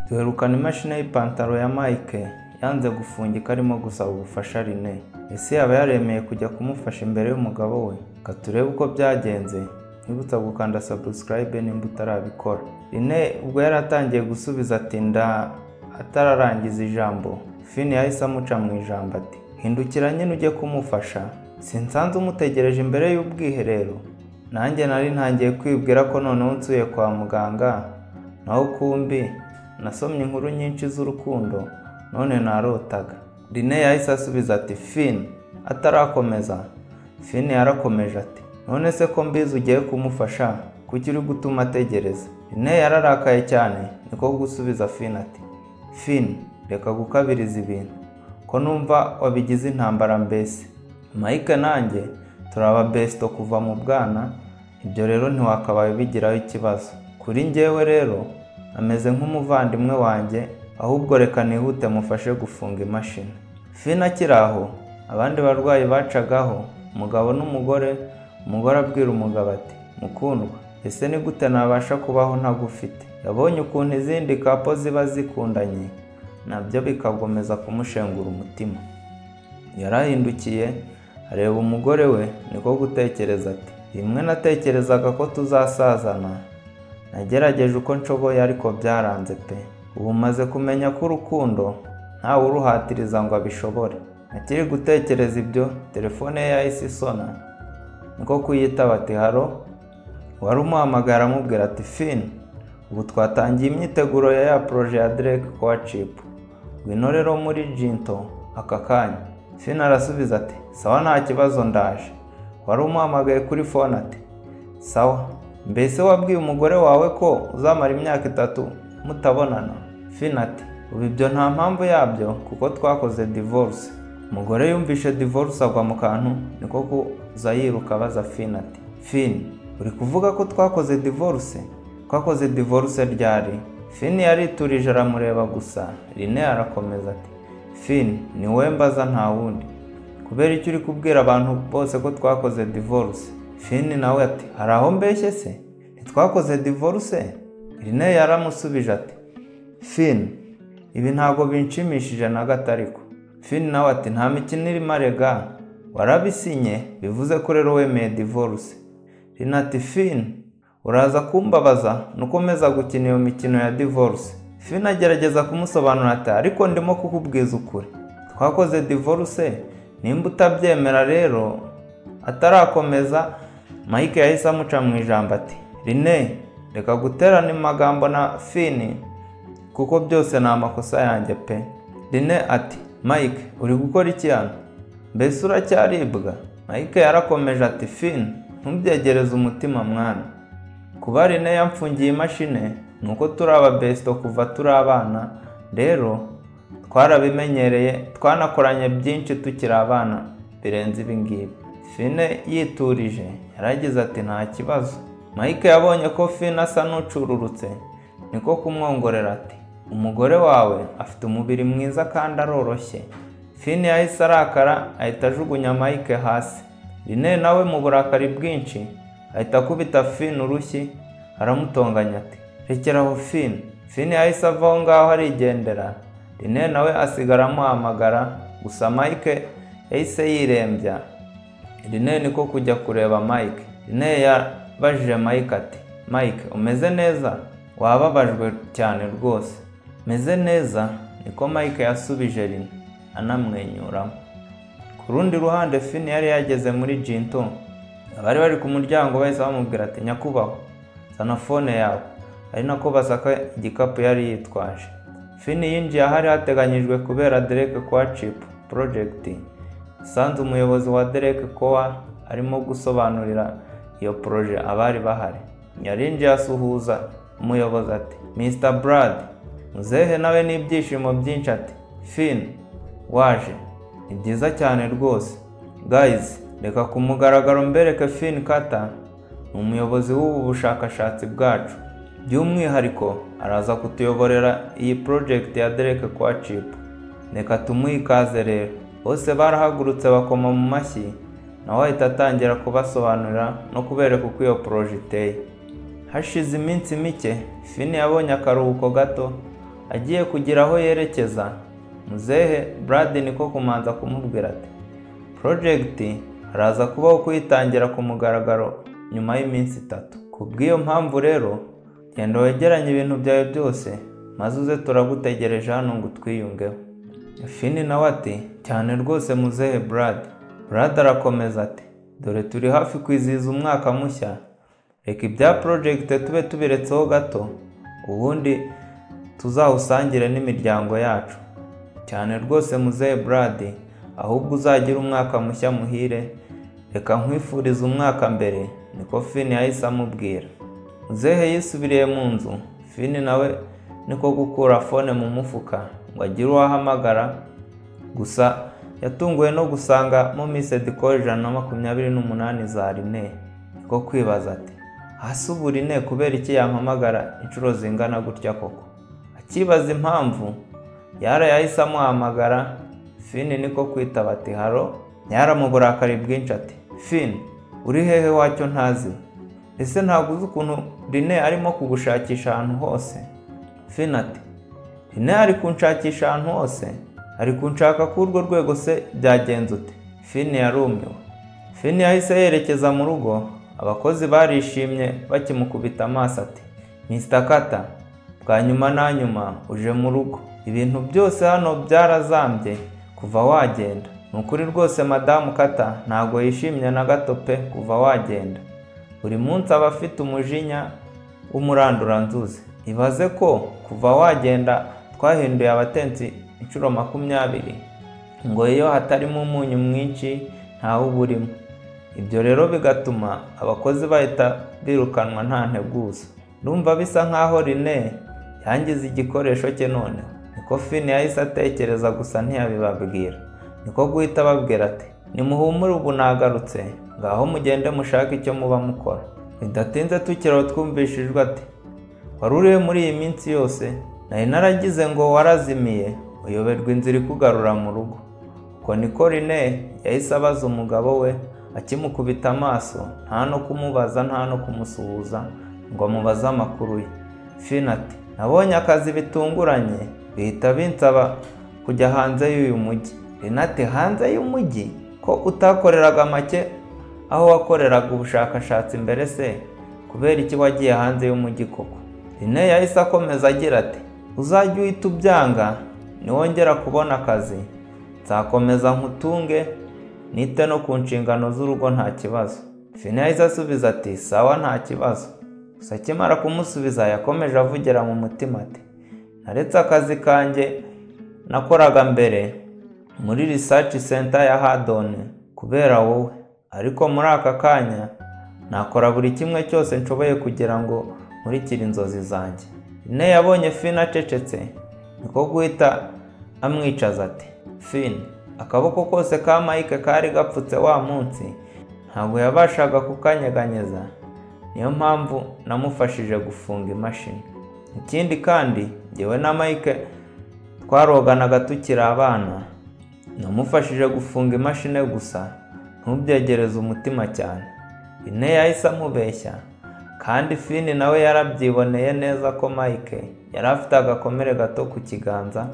Duherukana imashini y'ipantaro ya Mike yanze gufungika arimo gusaba ubufasha Rene. Ese yaba yaremeye kujya kumufasha imbere y'umugabo we? Katurebe uko byagenze. Nibutsa gukanda subscribe nimba utarabikora. Rene ubwo yaratangiye gusubiza ati atararangiza ijambo, Finn yahise amuca mu ijambo ati, hindukira nyine ujye kumufasha, sinsanze umutegereje imbere y'ubwiherero. Nanjye nari ntangiye kwibwira ko noneho nsuye kwa muganga, naho kumbi nasomye inkuru nyinshi z'urukundo none narotaga. Rene yahise asubiza ati, Finn atarakomeza. Finn yarakomeje ati, none se ko mbizi ugiye kumufasha, kuki uri gutuma ategereza? Rene yararakaye cyane, niko gusubiza Finn ati, Finn reka gukabiriza ibintu, ko numva wabigize intambara mbese. Mike nanjye turaba besto kuva mu bwana, ibyo rero ntiwakabaye bigiraho ikibazo. Kuri njyewe rero ameze nk'umuvandimwe wanjye, ahubwo reka nihute mufashe gufunga imashini. Finn akiraho abandi barwayi bacagaho, umugabo n'umugore. Umugore abwira umugabo ati, mukundwa, ese ni gute nabasha kubaho ntagufite? Yabonye ukuntu izindi kapo ziba zikundanye, nabyo bikagomeza kumushengura umutima. Yarahindukiye areba umugore we, niko gutekereza ati, rimwe natekerezaga ko tuzasazana, nagerageje uko nshoboye ariko byaranze pe. Ubu maze kumenya ko urukundo ntawe uruhatiriza ngo abishobore. Akiri gutekereza ibyo, telefone ye yahise isona, niko kuyitaba ati, haro. Wari umuhamagara amubwira ati, Finn ubu twatangiye imyiteguro ya projet ya Drake Coachip, ngwino rero muri Jinto aka kanya. Finn arasubiza ati, sawa nta kibazo ndaje. Wari umuhamagaye kuri phone ati, sawa, mbese wabwiye umugore wawe ko uzamara imyaka 3 mutabonana? Finn ati, ubu ibyo nta mpamvu yabyo kuko twakoze divorce. Umugore yumvishe divorce agwa mu kantu, niko kuza yiruka abaza Finn ati, Finn uri kuvuga ko twakoze divorce? Twakoze divorce ryari? Finn yariturije aramureba gusa. Rene arakomeza ati, Finn ni wowe mbaza nta wundi, kubera icyo uri kubwira abantu bose ko twakoze divorce? Finn nawe ati, hari aho mbeshye se? Ntitwakoze divorce? Rene yaramusubije ati, Finn ibi ntago binshimishije na gato ariko. Finn nawe ati, nta mikino irimo arega, warabisinye, bivuze ko rero wemeye divorce. Rene ati, Finn uraza kumbabaza nukomeza gukina iyo mikino ya divorce? Finn agerageza kumusobanura ati, ariko ndimo kukubwiza ukuri, twakoze divorce, nimba utabyemera rero. Atarakomeza, Mike yahise amuca mu ijambo ati, Rene reka guterana amagambo na Finn kuko byose ni amakosa yanjye pe. Rene ati, Mike uri gukora iki hano? Mbese uracyaribwa? Mike yarakomeje ati, Finn ntubyegereze umutima mwana. Kuba Rene yamfungiye imashini nuko turi aba besto kuva turi abana, rero twarabimenyereye, twanakoranye byinshi tukiri abana birenze ibingibi. Finn yiturije yaragize ati, nta kibazo. Mike yabonye ko Finn asa n'ucururutse, niko kumwongorera ati, umugore wawe afite umubiri mwiza kandi aroroshye. Finn yahise arakara ahita ajugunya Mike hasi. Rene nawe mu burakari bwinshi ahita akubita Finn urushyi, aramutonganya ati, rekeraho Finn. Finn yahise avaho ngaho arigendera. Rene nawe asigara amuhamagara, gusa Mike yahise yirembya. Rene niko kujya kureba Mike. Rene yabajije Mike ati, Mike umeze neza? Wababajwe cyane rwose. Meze neza, niko Mike yasubije Rene anamwenyuramo. Ku rundi ruhande Finn yari yageze muri Jinto. Abari bari ku muryango bahise bamubwira ati, nyakubahwa zana phone yawe. Ari nako basaka igikapu yari yitwaje. Finn yinjiye ahari hateganyijwe kubera Drake Coachip project. Sanze umuyobozi wa Drake Coa arimo gusobanurira iyo projet abari bahari. Yarinjiye asuhuza umuyobozi ati, Mr. Brad. Muzehe nawe n'ibyishimo byinshi ati, Finn waje, ni byiza cyane rwose. Guys reka kumugaragaro mbereke Finn Carter ni umuyobozi w'ubu bushakashatsi bwacu, by'umwihariko araza kutuyoborera iyi project ya Drake Coachip. Reka tumuhe ikaze rero. Bose barahagurutse bakoma mu mashyi, nawe ahita atangira kubasobanurira no kubereka uko iyo projet iteye. Hashize iminsi mike, Finn yabonye akaruhuko gato, agiye kugira aho yerekeza, muzehe Brad niko kumanza kumubwira ati project haraza kubaho kuyitangira ku mugaragaro nyuma y'iminsi 3. Kubw'iyo mpamvu rero genda wegeranye ibintu byawe byose maze uze turagutegereje hano ngo twiyungeho. Finn nawe ati cyane rwose muzehe Brad. Brad arakomeza ati dore turi hafi kwizihiza umwaka mushya, reka ibya project tube tubiretseho gato ubundi tuzawusangire n'imiryango yacu. Cyane rwose muzehe Brad, ahubwo uzagira umwaka mushya muhire, reka nkwifuriza umwaka mbere, niko Finn yahise amubwira. Muzehe yisubiriye mu nzu, Finn nawe niko gukura phone mu mufuka ngo agire uwahamagara, gusa yatunguwe no gusanga mu message call 128 za Rene. Niko kwibaza ati hasi ubu Rene kubera iki yampamagara inshuro zingana gutya koko. Akibaza impamvu yahise amuhamagara, Finn niko kwitaba ati haro. Yaramuburakari bwinshi ati Finn uri hehe wacyo ntazi? Ese ntabwo uzi ukuntu Rene arimo kugushakisha ahantu hose? Finn ati Rene ari kunshakisha ahantu hose? Ari kunshaka ku urwo rwego se byagenze ute? Finn yarumiwe. Finn yahise yerekeza mu rugo, abakozi barishimye bakimukubita amaso ati Mr. Carter, bwa nyuma na nyuma uje mu rugo, ibintu byose hano byarazambye kuva wagenda. Nukuri rwose Madamu Carter ntago yishimye na gato pe kuva wagenda. Buri munsi aba afite umujinya w'umuranduranzuzi. Ibaze ko kuva wagenda twahinduye abatenzi inshuro 20, ngo iyo hatarimo umunyu mwinshi ntawe uburimo. Ibyo rero bigatuma abakozi bahita birukanwa nta nteguza. Ndumva bisa nkaho Rene yangize igikoresho cye none. Niko Finn yahise atekereza gusa ntiyabibabwira. Niko guhita babwira ati nimuhumure ubu nagarutse, ngaho mugende mushaka icyo muba mukora. Bidatinze tukiraho twumvishijwe ati wari urihe muri iyi minsi yose? Nari naragize ngo warazimiye uyoberwa inzira ikugarura mu rugo. Uko niko Rene yahise abaza umugabo we akimukubita amaso, nta no kumubaza nta no kumusuhuza ngo amubaze amakuru ye. Finn ati nabonye akazi bitunguranye bihita binsaba kujya hanze y'uyu mujyi. Rene ati hanze y'umujyi? Ko utakoreraga make aho wakoreraga ubushakashatsi mbere se? Kubera iki wagiye hanze y'umujyi koko? Rene yahise akomeza agira ati uzajya uhita ubyanga, niwongera kubona akazi nzakomeza nkutunge nite no ku nshingano z'urugo nta kibazo. Finn yahise asubiza ati sawa nta kibazo. Gusa akimara kumusubiza yakomeje avugira mu mutima ati naretse akazi kanjye nakoraga mbere muri research center ya Haddon kubera wowe, ariko muri aka kanya nakora buri kimwe cyose nshoboye kugira ngo nkurikire inzozi zanjye. Rene yabonye Finn acecetse, niko guhita amwicaza ati Finn, akaboko kose ka Mike kari gapfutse wa munsi ntabwo yabashaga kukanyeganyeza, niyo mpamvu namufashije gufunga imashini. Ikindi kandi njyewe na Mike twaroganaga tukiri abana, namufashije gufunga imashini gusa, ntubyegereze umutima cyane. Rene yahise amubeshya, kandi Finn nawe yarabyiboneye neza ko Mike yari afite agakomere gato ku kiganza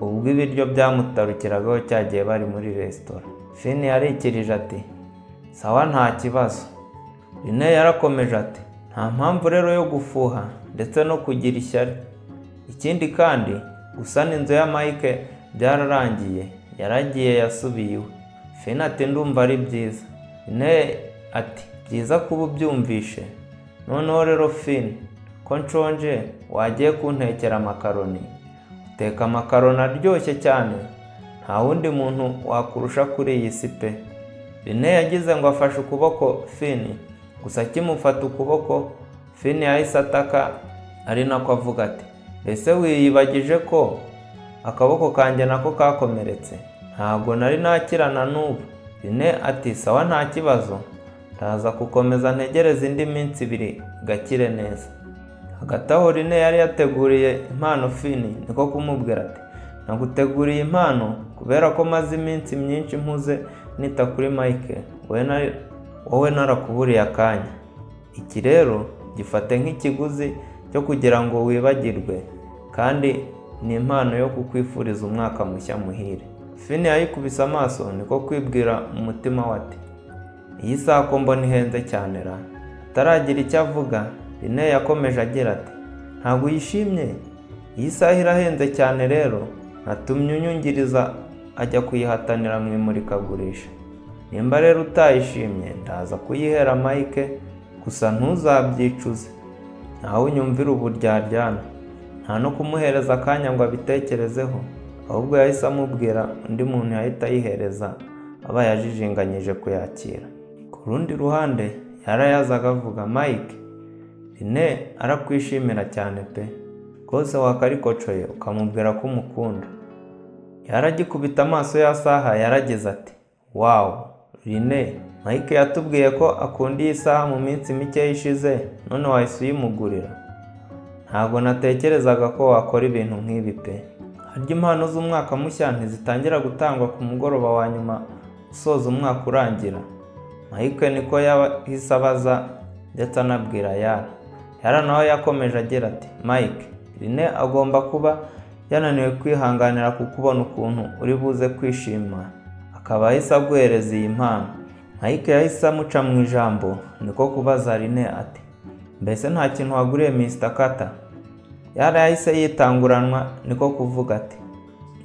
ubwo ibiryo byamutarukiragaho cyagiye bari muri resitora. Finn yarikirije ati sawa nta kibazo. Rene yarakomeje ati nta mpamvu rero yo gufuha ndetse no kugira ishyari. Ikindi kandi gusana inzu ya Mike byararangiye, yaragiye yasubiye iwe. Finn ati ndumva ari byiza. Rene ati byiza kuba ubyumvishe. Noneho rero Finn, ko nshonje wagiye kuntekera makaroni. Uteka makaroni aryoshye cyane, nta wundi muntu wakurusha kuri iyi si pe. Rene yagize ngo afashe ukuboko Finn, gusa akimufata ukuboko Finn yahise ataka ari nako avuga ati ese wiyibagije ko akaboko kanjye nako kakomeretse? Ntabwo nari nakirana n'ubu. Rene ati sawa nta kibazo, ndaza gukomeza ntegereza indi minsi 2 gakire neza. Hagati aho Rene yari yateguriye impano Finn, niko kumubwira ati naguteguriye impano kubera ko maze iminsi myinshi mpuze nita kuri Mike, wowe narakuburiye akanya. Iki rero gifate nk'ikiguzi cyo kugira ngo wibagirwe kandi ni impano yo kukwifuriza umwaka mushya muhire. Finn yayikubise amaso niko kwibwira mu mutima we ati iyi saha ko mbona ihenze cyane ra. Ataragira icyo avuga, Rene yakomeje agira ati ntabwo uyishimye? Iyi saha irahenze cyane rero, natumye unyungiriza ajya kuyihatanira mu imurikagurisha. Nimba rero utayishimye ndaza kuyihera Mike, gusa ntuzabyicuze. Ntawe unyumvira uburyaryana, nta no kumuhereza akanya ngo abitekerezeho, ahubwo yahise amubwira undi muntu yahita ayihereza aba yajijinganyije kuyakira. Ku rundi ruhande yarayazaga avuga Mike, Rene arakwishimira cyane pe, rwose wakarikocoye ukamubwira ko umukunda. Yaragikubita amaso ya saha yaragize ati wow Rene, Mike yatubwiye ko akunda iyi saha mu minsi mike ishize, none wahise uyimugurira? Ntabwo natekerezaga ko wakora ibintu nk'ibi pe. Harya impano z'umwaka mushya ntizitangira gutangwa ku mugoroba wa nyuma usoza umwaka urangira? Mike niko yahise abaza ndetse anabwira Yara nawe yakomeje agira ati Mike, Rene agomba kuba yananiwe kwihanganira kukubona ukuntu uri buze kwishima akaba ahise aguhereza iyi mpano. Mike yahise amuca mu ijambo niko kubaza Rene ati mbese nta kintu waguriye Mr. Carter? Yahise yitanguranwa niko kuvuga ati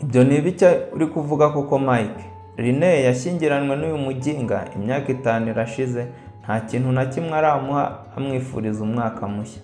ibyo ni ibiki uri kuvuga kuko Mike? Rene yashyingiranywe n'uyu muginga imyaka 5 irashize, nta kintu na kimwe aramuha amwifuriza umwaka mushya.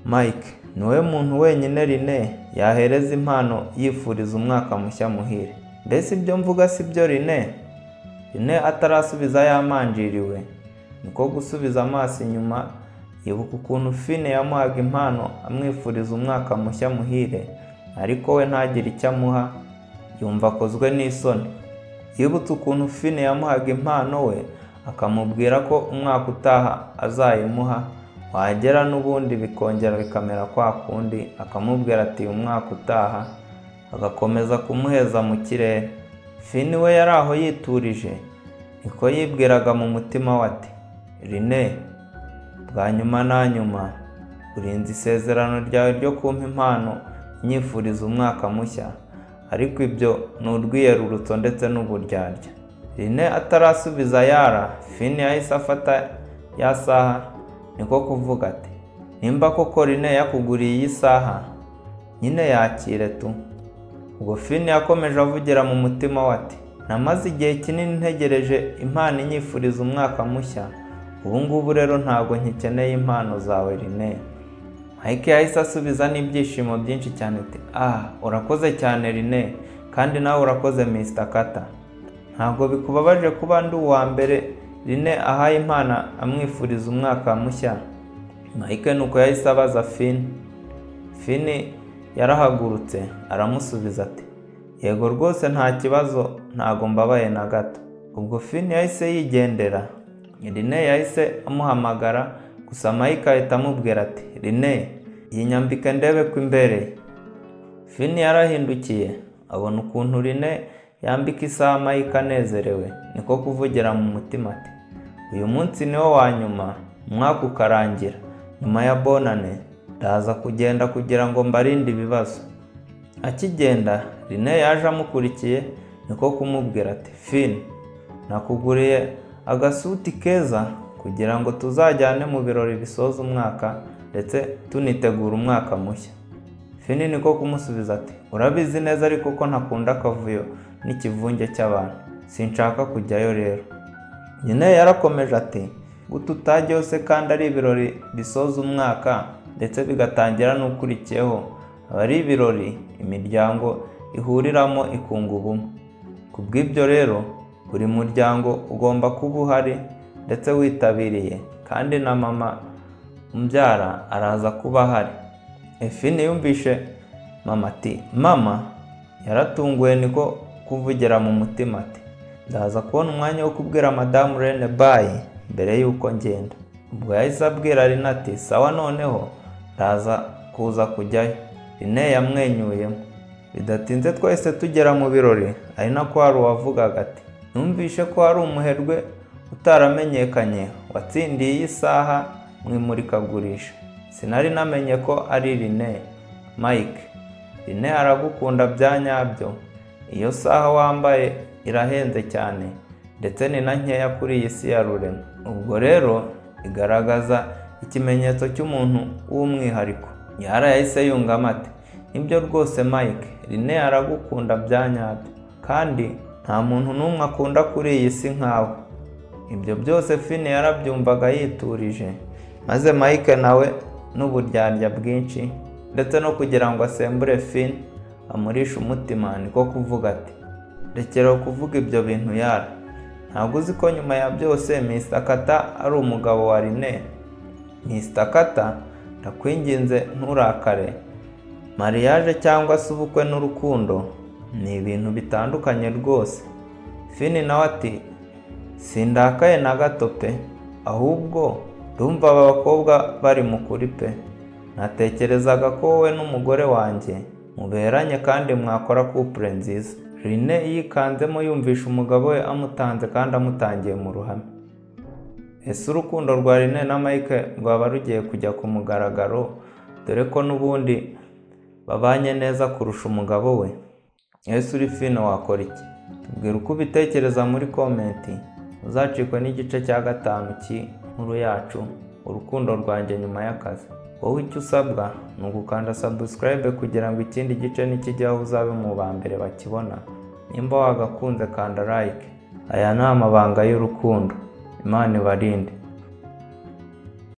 Mike, niwe muntu wenyine Rene yahereza impano yifuriza umwaka mushya muhire. Mbese ibyo mvuga si byo Rene? Rene atarasubiza yamanjiriwe niko gusubiza amaso inyuma, yibuka ukuntu Finn yamuhaga impano amwifuriza umwaka mushya muhire, ariko we ntagire icyo amuha, yumva akozwe n'isoni. Yibutse ukuntu Finn yamuhaga impano we akamubwira ko umwaka utaha azayimuha, wagera n'ubundi bikongera bikamera kwa kundi, akamubwira ati umwaka utaha, agakomeza kumuheza mu kirere. Finn we yari aho yiturije, niko yibwiraga mu mutima we ati Rene, bwa nyuma na nyuma urinze isezerano ryawe ryo kumpa impano nyifuriza umwaka mushya, ariko ibyo ni urwiyerurutso ndetse n'uburyarya. Rene atarasubiza Finn yahise afata ya saha niko kuvuga ati nimba koko Rene yakuguriye iyi saha, nyine yakire tu. Ubwo Finn yakomeje avugira mu mutima we ati namaze igihe kinini ntegereje impano inyifuriza umwaka mushya, ubu ngubu rero ntabwo nkikeneye impano zawe Rene. Mike yahise asubiza n'ibyishimo byinshi cyane ati urakoze cyane Rene, kandi nawe urakoze Mr. Carter. Ntabwo bikubabaje kuba ndi uwa mbere Rene ahaye impano amwifuriza umwaka mushya? Mike nuko yahise abaza Finn. Finn yarahagurutse aramusubiza ati yego rwose nta kibazo, ntago mbabaye na gato. Ubwo Finn yahise yigendera. Rene yahise amuhamagara, gusa Mike ahita amubwira ati Rene, iyi nyambike ndebe ko imbere. Finn yarahindukiye abona ukuntu Rene yambika isaha Mike anezerewe, niko kuvugira mu mutima ati uyu munsi niwo wa nyuma, umwaka ukarangira, nyuma ya bonane ndaza kugenda kugira ngo mbarinde ibibazo. Akigenda Rene yaje amukurikiye niko kumubwira ati Finn, nakuguriye agasuti keza kugira ngo tuzajyane mu birori bisoza umwaka ndetse tunitegura umwaka mushya. Finn niko kumusubiza ati urabizi neza ariko ko ntakunda akavuyo n'ikivunge cy'abantu, sinshaka kujyayo rero. Nyine yarakomeje ati guta utajyayo se kandi ari ibirori bisoza umwaka ndetse bigatangira n'ukurikiyeho, aba ari ibirori imiryango ihuriramo ikunga ubumwe. Kubw'ibyo rero buri muryango ugomba kuba uhari ndetse witabiriye, kandi na mama umbyara araza kuba ahari. Finn yumvishe mama ati mama, yaratunguwe niko kuvugira mu mutima ati ndaza kubona umwanya wo kubwira madamu Rene bye mbere yuko ngenda. Ubwo yahise abwira Rene ati sawa noneho ndaza kuza kujyayo. Rene yamwenyuyemo. Bidatinze twese tugera mu birori, ari nako hari uwavugaga ati numvishe ko hari umuherwe utaramenyekanye watsindiye iyi saha mu imurikagurisha. Sinari namenye ko ari Rene. Mike, Rene aragukunda bya nyabyo. Iyo saha wambaye irahenze cyane ndetse ni na nkeya kuri iyi si ya rurema. Ubwo rero igaragaza ikimenyetso cy'umuntu w'umwihariko. Yara yahise yungamo ati nibyo rwose Mike, Rene aragukunda bya nyabyo kandi nta muntu n'umwe akunda kuri iyi si nkawe. Ibyo byose Finn yarabyumvaga yiturije, maze Mike nawe n'uburyarya bwinshi ndetse no kugira ngo asembure Finn amurisha umutima, niko kuvuga ati rekera kuvuga ibyo bintu Yara. Ntabwo uzi ko nyuma ya byose Mr. Carter ari umugabo wa Rene? Mr. Carter, ndakwinginze nturakare. Mariage cyangwa se ubukwe n'urukundo ni ibintu bitandukanye rwose. Finn nawe ati sindakaye na gato pe, ahubwo ndumva aba bakobwa bari mu kuri pe. Natekerezaga ko wowe n'umugore wanjye muberanye kandi mwakora couple nziza. Rene yikanzemo yumvisha umugabo we amutanze kandi amutangiye mu ruhame. Ese urukundo rwa Rene na Mike rwaba rugiye kujya ku mugaragaro, dore ko n'ubundi babanye neza kurusha umugabo we? Ese uri Finn wakora iki? Tubwira uko ubitekereza muri komenti. Uzacikwe n'igice cya 5 cy'inkuru yacu urukundo rwanjye nyuma y'akazi. Wowe icyo usabwa ni ugukanda subscribe kugira ngo ikindi gice nikijyaho uzabe mu ba mbere bakibona. Nimba wagakunze kanda like. Aya ni amabanga y'urukundo. Imana ibarinde.